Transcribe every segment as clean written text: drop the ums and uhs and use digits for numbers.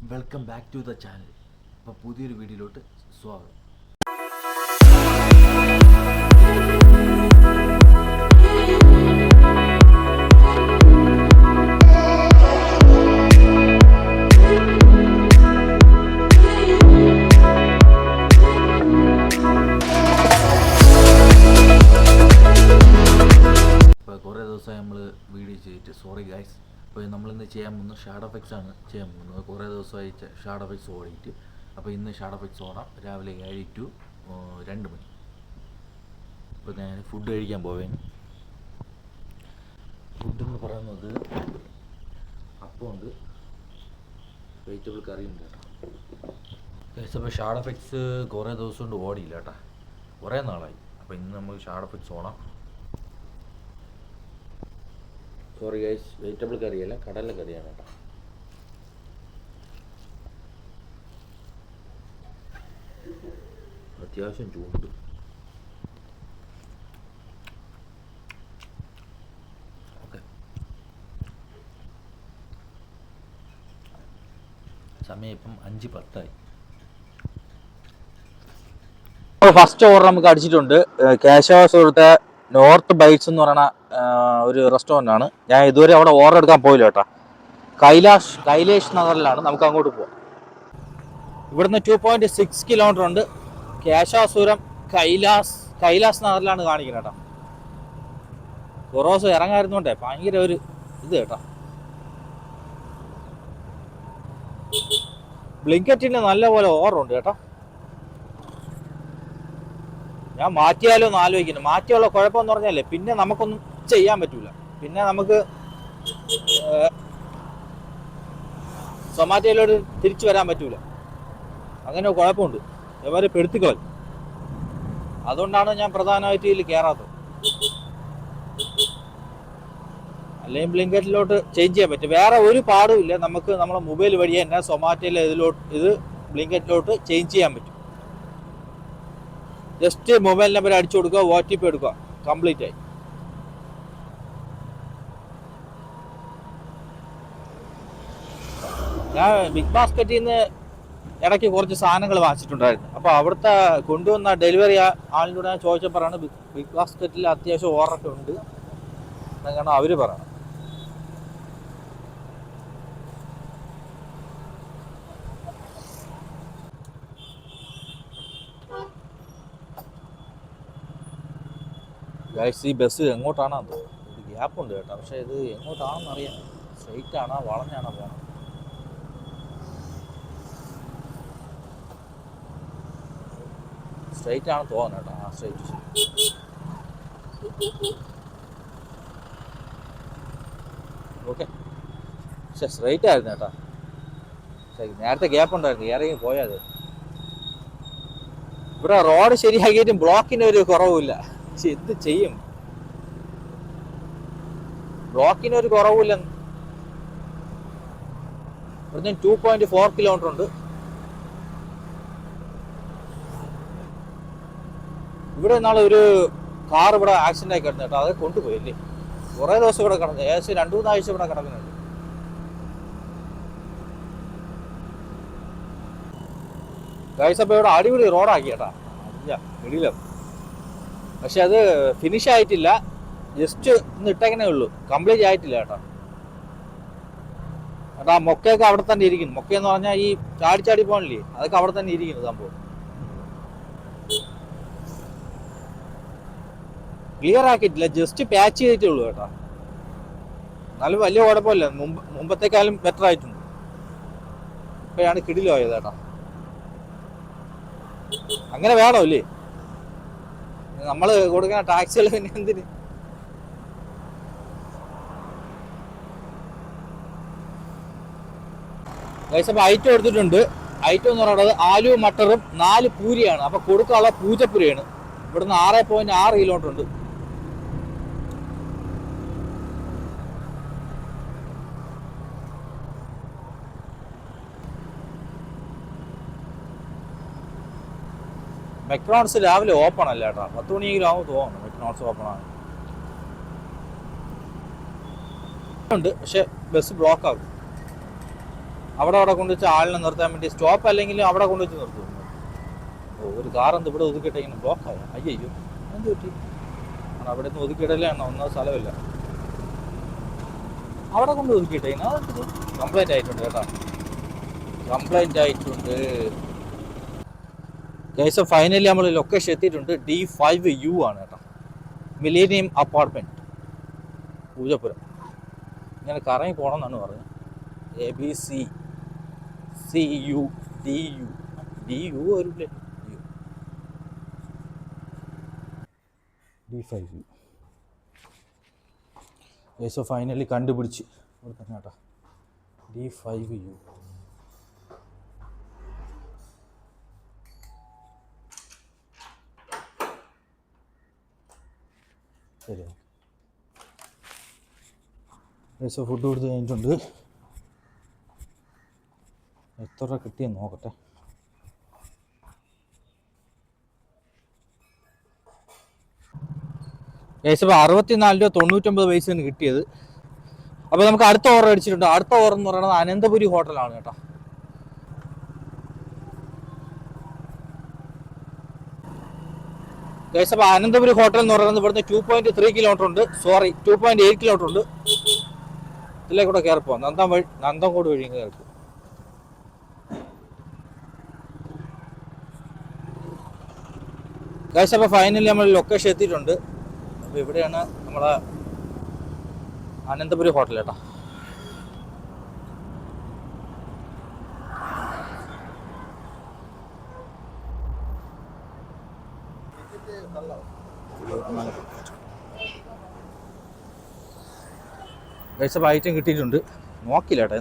Welcome back to the channel. അപ്പോൾ പുതിയൊരു വീഡിയോയിലോട്ട് സ്വാഗതം. ഇപ്പോൾ കുറേ ദിവസമായി നമ്മൾ വീഡിയോ ചെയ്തിട്ട് സോറി ഗൈസ്. അപ്പോൾ നമ്മളിന്ന് ചെയ്യാൻ പോകുന്നത് ഷാഡോ എഫക്ട്സ് ആണ് ചെയ്യാൻ പോകുന്നത്. കുറേ ദിവസമായി ഷാഡോ എഫക്ട്സ് ഓടിയിട്ട്, അപ്പോൾ ഇന്ന് ഷാഡോ എഫക്ട്സ് ഓടാം. രാവിലെ 7 to 2 മണി. ഇപ്പോൾ ഞാൻ ഫുഡ് കഴിക്കാൻ പോവേന്. ഫുഡെന്ന് പറയുന്നത് അപ്പമുണ്ട്, വെജിറ്റബിൾ കറിയുണ്ട് കേട്ടോ. ഗൈസ്, അപ്പോൾ ഷാഡോ എഫക്ട്സ് കുറേ ദിവസം കൊണ്ട് ഓടിയില്ല കേട്ടോ, കുറേ നാളായി. അപ്പോൾ ഇന്ന് നമുക്ക് ഷാഡോ എഫക്ട്സ് ഓടാം. സോറി ഗൈസ്, വെജിറ്റബിൾ കറിയല്ല, കടല കറിയാണ് കേട്ടോ. അത്യാവശ്യം ചൂട്. ഓക്കെ, സമയം ഇപ്പം 5:10. ഫസ്റ്റ് ഓർഡർ നമുക്ക് അടിച്ചിട്ടുണ്ട്. കേശവാസുരത്തെ നോർത്ത് ബൈറ്റ്സ് എന്ന് പറയുന്ന ഒരു റെസ്റ്റോറൻ്റ് ആണ്. ഞാൻ ഇതുവരെ അവിടെ ഓർഡർ എടുക്കാൻ പോയില്ല കേട്ടോ. കൈലേഷ് നഗറിലാണ്, നമുക്ക് അങ്ങോട്ട് പോവാം. ഇവിടുന്ന് 2.6 കിലോമീറ്റർ ഉണ്ട്. കേശവാസുരം കൈലാസ് നഗറിലാണ് കാണിക്കുന്നത് കേട്ടോ. കുറേ ദിവസം ഇറങ്ങായിരുന്നോണ്ടേ ഭയങ്കര ഒരു ഇത് കേട്ടോ. ബ്ലിങ്കറ്റിന് നല്ല പോലെ ഓർഡർ ഉണ്ട് കേട്ടോ. ഞാൻ മാറ്റിയാലോ എന്ന് ആലോചിക്കുന്നു. മാറ്റിയുള്ള കുഴപ്പമെന്ന് പറഞ്ഞാലേ പിന്നെ നമുക്കൊന്നും ചെയ്യാൻ പറ്റൂല. പിന്നെ നമുക്ക് സൊമാറ്റോയിലോട്ട് തിരിച്ചു വരാൻ പറ്റൂല. അങ്ങനെ കുഴപ്പമുണ്ട്, ഇവരെ പെടുത്തിക്കളയും. അതുകൊണ്ടാണ് ഞാൻ പ്രധാനമായിട്ട് ഇതിൽ കയറാത്തത്. അല്ലെങ്കിൽ ബ്ലിങ്കറ്റിലോട്ട് ചേഞ്ച് ചെയ്യാൻ പറ്റും. വേറെ ഒരു പാടും ഇല്ല. നമുക്ക് നമ്മളെ മൊബൈൽ വഴി തന്നെ സൊമാറ്റോയിലെ ഇത് ബ്ലിങ്കറ്റിലോട്ട് ചേഞ്ച് ചെയ്യാൻ പറ്റും. ജസ്റ്റ് മൊബൈൽ നമ്പർ അടിച്ചു കൊടുക്കുക, OTP എടുക്കുക, കംപ്ലീറ്റ് ആയി. ഞാൻ ബിഗ് ബാസ്ക്കറ്റിൽ നിന്ന് ഇടയ്ക്ക് കുറച്ച് സാധനങ്ങൾ വാങ്ങിച്ചിട്ടുണ്ടായിരുന്നു. അപ്പോൾ അവിടുത്തെ കൊണ്ടുവന്ന ഡെലിവറി ആളിനോട് ഞാൻ ചോദിച്ചപ്പോഴാണ് ബിഗ് ബാസ്ക്കറ്റിൽ അത്യാവശ്യം ഓർഡറൊക്കെ ഉണ്ട് എന്നാണ് അവർ പറയണം. ഗൈസ്, ഈ ബസ് എങ്ങോട്ടാണെന്ന് ഒരു ഗ്യാപ്പുണ്ട് കേട്ടോ. പക്ഷേ ഇത് എങ്ങോട്ടാണെന്ന് അറിയാം. സ്ട്രെയിറ്റ് ആണോ വളഞ്ഞാണോ പോകണം? സ്ട്രെയിറ്റ് ആണ് തോന്നുന്നു കേട്ടോ. ആ സ്ട്രെയിറ്റ്. ഓക്കെ, പക്ഷെ സ്ട്രെയിറ്റ് ആയിരുന്നു കേട്ടോ. നേരത്തെ ഗ്യാപ്പ് ഉണ്ടായിരുന്നു, ഇറങ്ങി പോയത്. ഇവിടെ റോഡ് ശരിയാക്കിയിട്ടും ബ്ലോക്കിന് ഒരു കുറവുമില്ല. എന്ത് ചെയ്യും, ബ്ലോക്കിന് ഒരു കുറവില്ല. ഇവിടുന്ന് 2.4 കിലോമീറ്റർ ഉണ്ട്. ഇവിടെ നാളെ ഒരു കാർ ഇവിടെ ആക്സിഡന്റ് ആയി കിടന്നു കേട്ടോ. അത് കൊണ്ടുപോയില്ലേ. കുറേ ദിവസം ഇവിടെ കിടന്നു, ഏകദേശം 2-3 ആഴ്ച ഇവിടെ കിടക്കുന്നുണ്ട്. ഗൈസ്, അപ്പോൾ ഇവിടെ അടിപൊളി റോഡാക്കി കേട്ടാ. ഇടിയില്ല, പക്ഷെ അത് ഫിനിഷ് ആയിട്ടില്ല. ജസ്റ്റ് ഒന്ന് ഇട്ടേക്കണേ ഉള്ളൂ, കംപ്ലീറ്റ് ആയിട്ടില്ല കേട്ടോ. ആ മൊക്കയൊക്കെ അവിടെ തന്നെ ഇരിക്കുന്നു. മൊക്കയെന്ന് പറഞ്ഞാൽ ഈ ചാടി പോകണില്ലേ, അതൊക്കെ അവിടെ തന്നെ ഇരിക്കുന്നു. സംഭവം ക്ലിയർ ആക്കിയിട്ടില്ല, ജസ്റ്റ് പാച്ച് ചെയ്തിട്ടേ ഉള്ളൂ കേട്ടോ. എന്നാലും വലിയ കുഴപ്പമില്ല, മുമ്പത്തേക്കാളും ബെറ്റർ ആയിട്ടുണ്ട്. ഇപ്പോഴാണ് കിടിലായത് കേട്ടോ. അങ്ങനെ വേണോ അല്ലേ, നമ്മൾ കൊടുക്കുന്ന ടാക്സികൾ പിന്നെ എന്തിന്? അപ്പോൾ ഐറ്റം എടുത്തിട്ടുണ്ട്. ഐറ്റം എന്ന് പറയുന്നത് ആലു മട്ടറും 4 പൂരിയാണ്. അപ്പോൾ കൊടുക്കാനുള്ള പൂജപ്പുരിയാണ്. ഇവിടുന്ന് 6.6 കിലോമീറ്റർ ഉണ്ട്. മെക്ഡോണൾഡ്സ് രാവിലെ ഓപ്പൺ അല്ല കേട്ടോ. 10 മണിയെങ്കിലും ആവും തോന്നുന്നു മെക്ഡോണൾഡ്സ് ഓപ്പൺ ആണ്. ഉണ്ട്, പക്ഷെ ബസ് ബ്ലോക്ക് ആകും. അവിടെ കൊണ്ടുവച്ച് ആളിനെ നിർത്താൻ വേണ്ടി സ്റ്റോപ്പ് അല്ലെങ്കിലും അവിടെ കൊണ്ടുവച്ച് നിർത്തും. ഓ, ഒരു കാർ എന്ത് ഇവിടെ ഒതുക്കിയിട്ട് ഇങ്ങനെ ബ്ലോക്കായ. അയ്യോ, എന്ത് പറ്റി? അവിടെ നിന്ന് ഒതുക്കിയിടലാണ്, ഒന്നും സ്ഥലമില്ല. അവിടെ കൊണ്ട് ഒതുക്കിയിട്ടേ അതെന്ത് കംപ്ലൈൻറ്റ് ആയിട്ടുണ്ട് കേട്ടോ, കംപ്ലൈൻറ്റ് ആയിട്ടുണ്ട്. ഗൈസ് ഫൈനലി നമ്മൾ ലൊക്കേഷൻ എത്തിയിട്ടുണ്ട്. D5U ആണ് കേട്ടോ, മിലേനിയം അപ്പാർട്ട്മെൻറ്റ്, പൂജപ്പുരം. ഇങ്ങനെ കറങ്ങി പോകണം എന്നാണ് പറഞ്ഞത്. ABCCUDU വരില്ലേ? D5U. ഗൈസ് ഫൈനലി കണ്ടുപിടിച്ച് ഇവിടെ തന്നെ കേട്ടോ, D5U. ശരി, ഗൈസ് ഫുഡ് കൊടുത്ത് കഴിഞ്ഞിട്ടുണ്ട്. എത്ര രൂപ കിട്ടിയെന്ന് നോക്കട്ടെ. ഗൈസ് ഇപ്പോൾ 64.99 രൂപ കിട്ടിയത്. അപ്പോൾ നമുക്ക് അടുത്ത ഓർഡർ അടിച്ചിട്ടുണ്ട്. അടുത്ത ഓർഡർ എന്ന് പറയുന്നത് അനന്തപുരി ഹോട്ടലാണ് കേട്ടോ. ഗൈസ് അപ്പോൾ അനന്തപുരി ഹോട്ടൽ എന്ന് പറയുന്നത് ഇവിടുന്ന് 2.3 കിലോമീറ്റർ ഉണ്ട്, 2.8 കിലോമീറ്റർ ഉണ്ട്. ഇതിലേക്കൂടെ കയറി പോവാം, നന്തംകോട് വഴി കയറി പോകും. ഗൈസ് അപ്പോൾ ഫൈനലി നമ്മൾ ലൊക്കേഷൻ എത്തിയിട്ടുണ്ട്. അപ്പോൾ ഇവിടെയാണ് നമ്മളെ അനന്തപുരി ഹോട്ടൽ കേട്ടോ. ഗൈസ് അപ്പോൾ ഐറ്റം കിട്ടിയിട്ടുണ്ട്, നോക്കില്ല കേട്ടോ.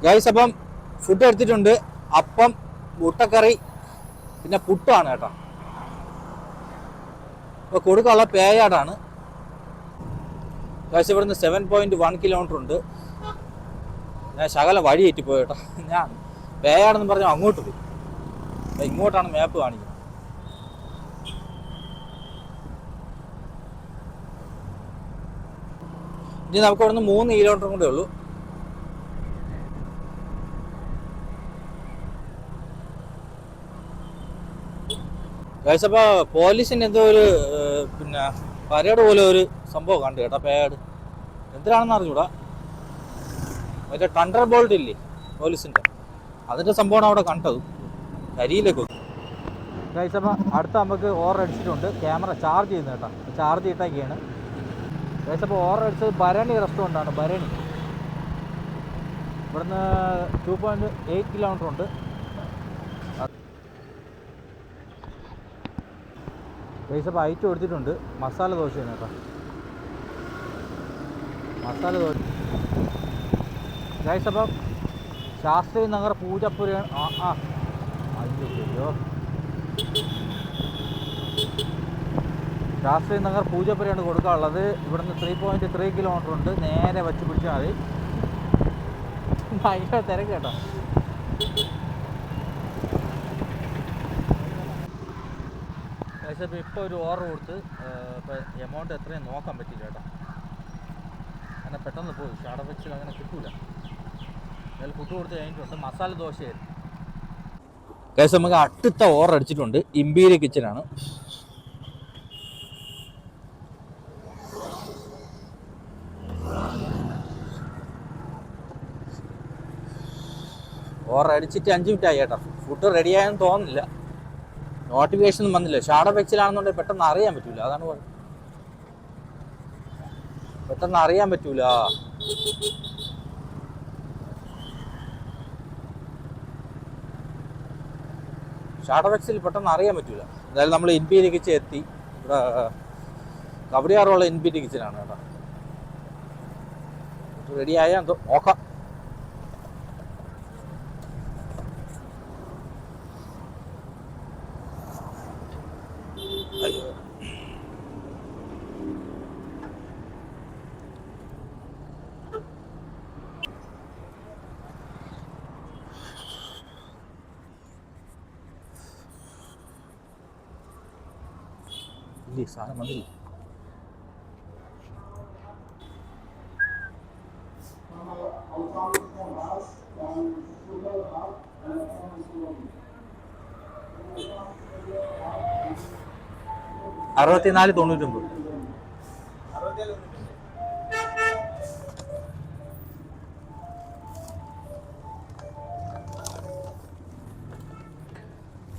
ഗൈസ് അപ്പം ഫുഡ് എടുത്തിട്ടുണ്ട്. അപ്പം, മുട്ടക്കറി, പിന്നെ പുട്ടാണ് കേട്ടോ. ഇപ്പോൾ കൊടുക്കാനുള്ള പേയാടാണ്. ഗൈസ് ഇവിടുന്ന് 7.1 കിലോമീറ്റർ ഉണ്ട്. ഞാൻ ശകലം വഴി തെറ്റിപ്പോയി കേട്ടോ. ഞാൻ പേയാടെന്ന് പറഞ്ഞാൽ അങ്ങോട്ട് പോയി, ഇങ്ങോട്ടാണ് മാപ്പ് കാണിക്കുന്നത്. ഇനി നമുക്ക് ഇവിടുന്ന് 3 കിലോമീറ്റർ കൂടെ ഉള്ളൂ. ഗൈസ് അപ്പോൾ പോലീസിൻ്റെ എന്തോ ഒരു പിന്നെ പരേഡ് പോലെ ഒരു സംഭവം കണ്ടു കേട്ടോ, പേഡ് എന്തിനാണെന്ന് അറിഞ്ഞൂടാ. മറ്റേ തണ്ടർ ബോൾട്ട് ഇല്ലേ പോലീസിൻ്റെ, അതിൻ്റെ സംഭവമാണ് അവിടെ കണ്ടത്. കരിയിലേക്ക് വന്നു. ഗൈസ് അപ്പോൾ അടുത്ത നമുക്ക് ഓർഡർ അടിച്ചിട്ടുണ്ട്. ക്യാമറ ചാർജ് ചെയ്യുന്നത് കേട്ടോ, ചാർജ് ചെയ്തിട്ടൊക്കെയാണ്. ഗൈസ് അപ്പോൾ ഓർഡർ അടിച്ചത് ഭരണി റെസ്റ്റോറൻ്റാണ്. ഭരണി ഇവിടുന്ന് 2.8 കിലോമീറ്റർ ഉണ്ട്. ഗൈസ് അപ്പോൾ ഐറ്റം എടുത്തിട്ടുണ്ട്. മസാല ദോശയാണ് കേട്ടോ, മസാല ദോശ. ഗൈസ് അപ്പം ശാസ്ത്രി നഗർ പൂജപ്പുരയാണ്. അയ്യോ, ശാസ്ത്രി നഗർ പൂജപ്പുരയാണ് കൊടുക്കാനുള്ളത്. ഇവിടുന്ന് 3.3 കിലോമീറ്റർ ഉണ്ട്. നേരെ വച്ച് പിടിച്ചാൽ മതി. ഭയങ്കര തിരക്ക് കേട്ടോ. ഗൈസ് ഇപ്പോൾ ഒരു ഓർഡർ കൊടുത്ത് ഇപ്പോൾ എമൗണ്ട് എത്രയും നോക്കാൻ പറ്റില്ല കേട്ടോ. അങ്ങനെ പെട്ടെന്ന് പോയി ഷാട വെച്ച് അങ്ങനെ കിട്ടൂല. അതിൽ ഫുഡ് കൊടുത്ത് കഴിഞ്ഞിട്ടുണ്ട്. മസാല ദോശയായിരുന്നു. ഗൈസ് നമുക്ക് അടുത്ത ഓർഡർ അടിച്ചിട്ടുണ്ട്. ഇമ്പീരിയൽ കിച്ചനാണ്. ഓർഡർ അടിച്ചിട്ട് 5 മിനിറ്റ് ആയി കേട്ടോ. ഫുഡ് റെഡിയായെന്ന് തോന്നുന്നില്ല, നോട്ടിഫിക്കേഷൻ ഒന്നും വന്നില്ല. ഷാഡോ വെച്ചിലാണെന്നുണ്ടെങ്കിൽ പെട്ടെന്ന് അറിയാൻ പറ്റൂല, അതാണ് പെട്ടെന്ന് അറിയാൻ പറ്റൂല. ഷാഡോ വെക്സിൽ പെട്ടെന്ന് അറിയാൻ പറ്റൂല. എന്തായാലും നമ്മൾ ഇൻപീരിയൽ കിച്ചൻ എത്തി. ഇവിടെ കബഡിയാറുള്ള ഇൻപീരിയൽ കിച്ചനാണ് കേട്ടോ. റെഡിയായാൽ എന്തോ നോക്കാം. സാധനം വന്നില്ല. $64.99.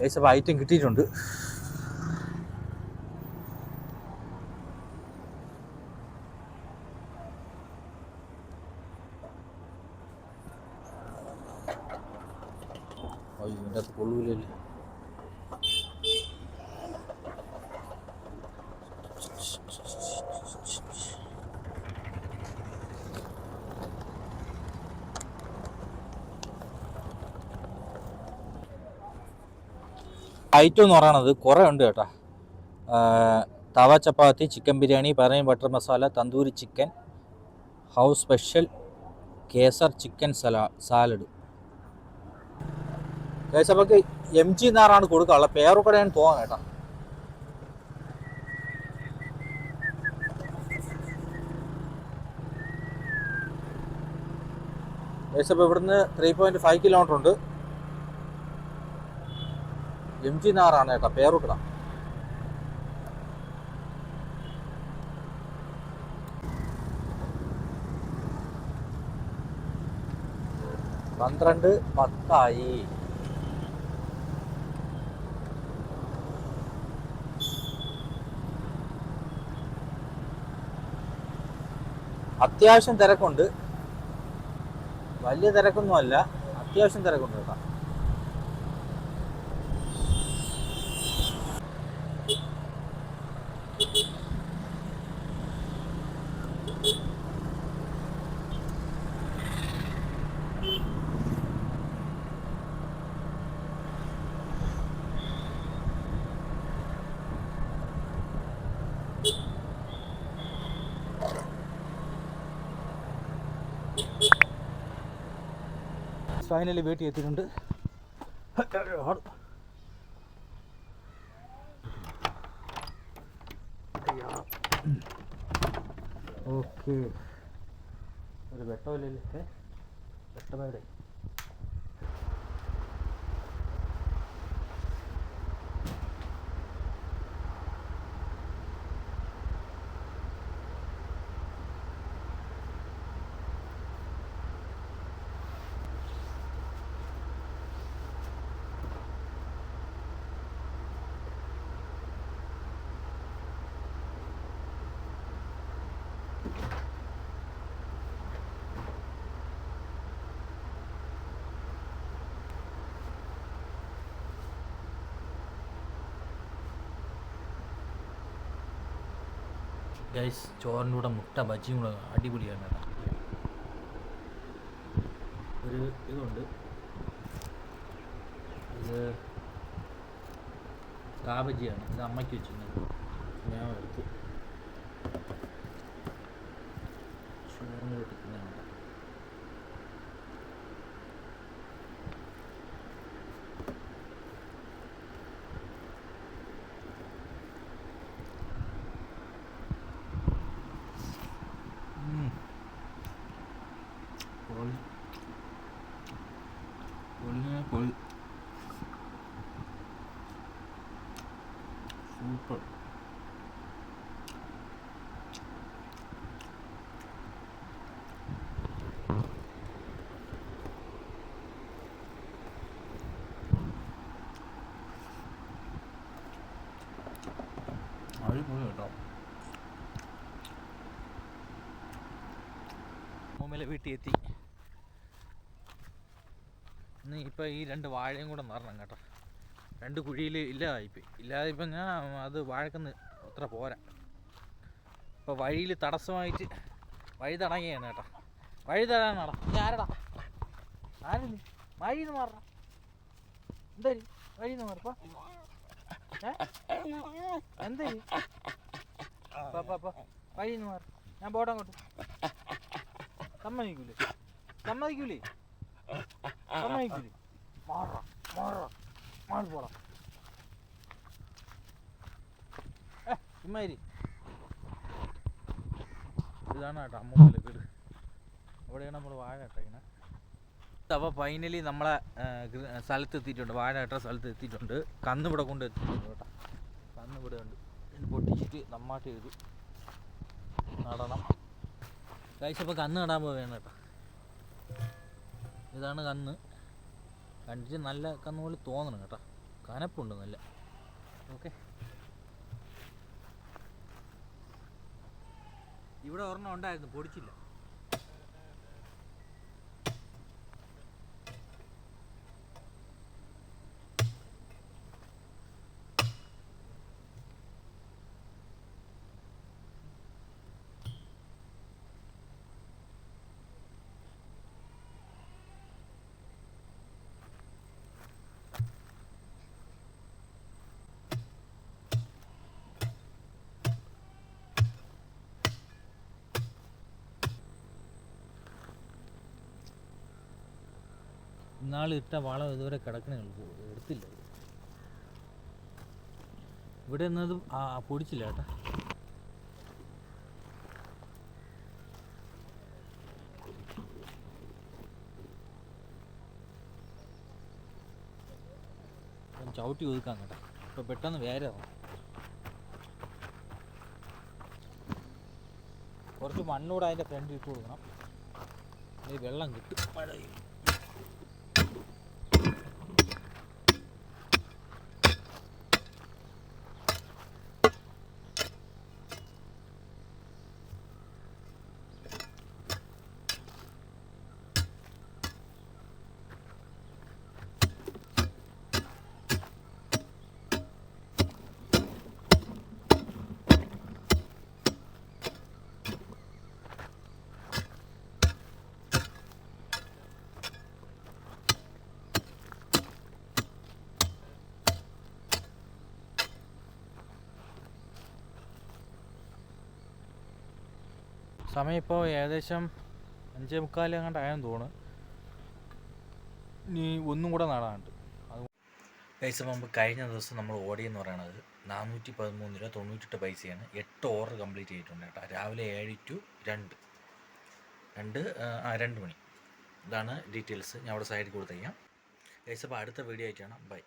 അപ്പോൾ ഐറ്റം കിട്ടിയിട്ടുണ്ട്. ഇതിൻ്റെ അകത്ത് കൊള്ളൂലല്ലേ. ഐറ്റം എന്ന് പറയണത് കുറേ ഉണ്ട് കേട്ടോ. Tawa chapati, chicken biryani, paneer butter masala, tandoori chicken, house special, kesar chicken salad. നമുക്ക് MG എന്നാറാണ് കൊടുക്കാനുള്ളത്. പേരുകൂടെയാണ് തോന്നുന്നത് കേട്ടോ. അപ്പോൾ ഇവിടുന്ന് 3.5 കിലോമീറ്റർ ഉണ്ട്. MG എന്നാറാണ് കേട്ടോ പേരുകട. പന്ത്രണ്ട് 10 അത്യാവശ്യം തിരക്കുണ്ട്. വലിയ തിരക്കൊന്നുമല്ല, അത്യാവശ്യം തിരക്കുണ്ട് കേട്ടോ. ഫൈനലി വീട്ടിൽ എത്തിയിട്ടുണ്ട്. ഓക്കെ, ഒരു വെട്ടമില്ലല്ലേ. വെട്ടമേടെ ഗൈസ്, ചോറിൻ്റെ കൂടെ മുട്ട ബജിയും കൂടെ അടിപൊളിയാണ് കേട്ടോ. ഒരു ഇതുണ്ട്, ഇത് കാബജിയാണ്. ഇത് അമ്മയ്ക്ക് വെച്ചിട്ടുണ്ട്, ഞാൻ എടുത്തു. ചോറിന് കൂടെ തിന്നാണ്. സൂപ്പർ. അടിപൊളി കേട്ടോ. മോമല വീട്ടിൽ എത്തി. ഇന്ന് ഇപ്പോൾ ഈ 2 വാഴയും കൂടെ നടണം കേട്ടോ. 2 കുഴിയിൽ ഇല്ലാതായിപ്പോയി. ഇല്ലാതിപ്പോൾ ഞാൻ അത് വാഴക്കുന്ന് അത്ര പോരാ. ഇപ്പോൾ വഴിയിൽ തടസ്സമായിട്ട് വഴി തടങ്ങിയാണ് കേട്ടോ. വഴി തടാനാടാ ആരടാ, ആരും വഴിന്ന് മാറണം. എന്തായാലും വഴിന്ന് മാറപ്പ എന്തായാലും വഴിന്ന് മാറ. ഞാൻ പോടാൻ കൊണ്ട് സമ്മതിക്കൂലേ, സമ്മതിക്കൂലേ, സമ്മതിക്കൂലേ. മാറ മാറ മാറി പോടാം. ഇമ്മാതിരി ഇതാണ് കേട്ടോ അമ്മൂമ്മയിലെ വീട്. അവിടെയാണ് നമ്മൾ വാഴ ഇട്ടേക്കുന്നത്. അപ്പോൾ ഫൈനലി നമ്മളെ സ്ഥലത്ത് എത്തിയിട്ടുണ്ട്, വാഴ ഇട്ട സ്ഥലത്ത് എത്തിയിട്ടുണ്ട്. കന്ന് ഇവിടെ കൊണ്ട് എത്തിയിട്ടുണ്ട് കേട്ടോ. കന്ന് ഇവിടെ ഉണ്ട്, പൊട്ടിച്ചിട്ട് നമ്മാട്ട് ചെയ്തു നടണം. കഴിച്ചപ്പോൾ കന്ന് നടാൻ പോവുകയാണ് കേട്ടോ. ഇതാണ് കന്ന്. കണ്ടിട്ട് നല്ല കന്ന് പോലെ തോന്നണം കേട്ടോ, കനപ്പുണ്ട് നല്ല. ഓക്കെ, ഇവിടെ ഒരെണ്ണം ഉണ്ടായിരുന്നു, പൊടിച്ചില്ല. ഇന്നാൾ ഇട്ട വളം ഇതുവരെ കിടക്കണേ ഉള്ളൂ, എടുത്തില്ല. ഇവിടെ എന്നതും പൊടിച്ചില്ല കേട്ടോ. ചവിട്ടി ഒതുക്കാം കേട്ടോ, ഇപ്പോൾ പെട്ടെന്ന് വേരാവും. കുറച്ച് മണ്ണൂടെ അതിൻ്റെ ഫ്രണ്ട് ഇട്ട് കൊടുക്കണം, അല്ലെങ്കിൽ വെള്ളം കിട്ടും മഴ. സമയം ഇപ്പോൾ ഏകദേശം 5:45 അങ്ങോട്ടായെന്ന് തോന്നുന്നു. ഇനി ഒന്നും കൂടെ നടാനുണ്ട്. അത് പൈസ മുമ്പ് കഴിഞ്ഞ ദിവസം നമ്മൾ ഓടിയെന്ന് പറയണത് 413 രൂപ 98 പൈസയാണ്. 8 ഓവർ കംപ്ലീറ്റ് ചെയ്തിട്ടുണ്ട് കേട്ടോ. രാവിലെ 7 to 2 മണി. ഇതാണ് ഡീറ്റെയിൽസ്. ഞാൻ അവിടെ സൈഡിൽ കൊടുത്തേക്കാം. പൈസ അപ്പോൾ അടുത്ത വീഡിയോ ആയിട്ടാണ്. ബൈ.